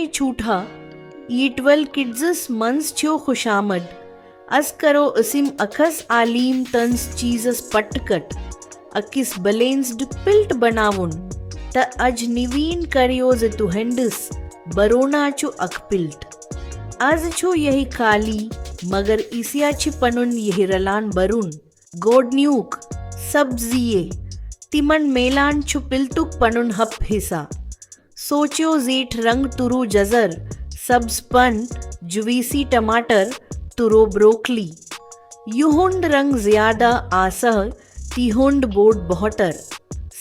नहीं छूटा, ईटवल किड्स मंस छो खुशामद, अस करो असिम अखस आलीम तंस चीजस पटकट, अकिस बलेंस्ड पिल्ट बनावुन, त अज निवीन करियोज तुहेंडस, बरोना चो अकपिल्ट, आज छो यही काली, मगर इसिया छि पनुन यही रलान बरुन, गोडन्यूक, सब्जिये, तिमन मेलान छु पिल्तुक पनुन हप हिसा, सोच्यो जेठ रंग तुरु जजर, सब्ज पन, जुवीसी टमाटर, तुरो ब्रोकली, युहुंड रंग ज्यादा आसह, तिहुंड बोड बहुतर,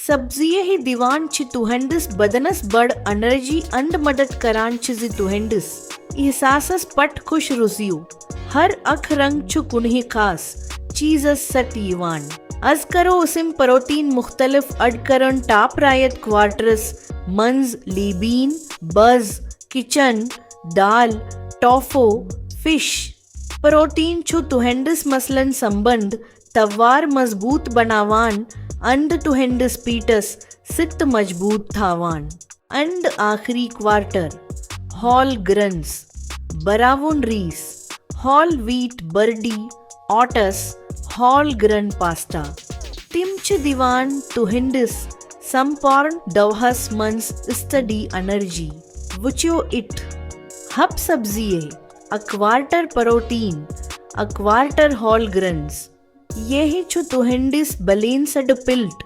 सब्जिये ही दीवान छि तुहेंडस बदनस बड़ एनर्जी अंड मदद करान छि तुहेंडस, एहसासस पट खुश रुसियो, हर अख रंग छु कुन्ही खास, चीजस सट यीवान, अज करो उसिम प्रोटीन मुख्तलिफ अडकरन टाप रायत क्वार्टरस, मंज लीबीन, बज, किचन, दाल, टॉफो, फिश, प्रोटीन छु तुहेंडस मसलन संबंध, तवार मजबूत बनावान, अंड तुहेंडस पीटस, सित मजबूत थावान, अंड आखिरी quarter, whole grains, brown rice, whole wheat बर्डी, ऑटस, हॉल ग्रन पास्ता, तिमच दीवान तुहिंडस, संपॉर्न दवहस मंस स्टडी एनर्जी, वुच्यो इट, हप सब्जिये, a quarter protein, a quarter whole grains, यही छु तुहिंडस बलेन सड पिल्ट,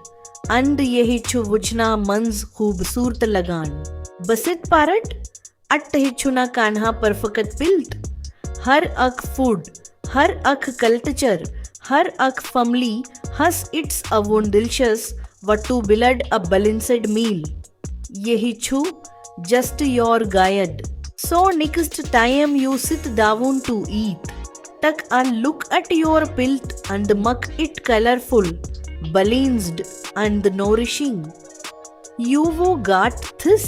अंड यही छु वुचना मंज खूबसूरत लगान, बसित पारट, अट ही छुना कान्हा पर फकत पिल्ट, हर अक फूड, हर अक कल्चर, हर अक फमली, हस इट्स अ वुन delicious way to build a balanced meal, यही छु just your guide, so next time you sit down to eat, तक a look at your plate and make it colorful, balanced and nourishing. You got this.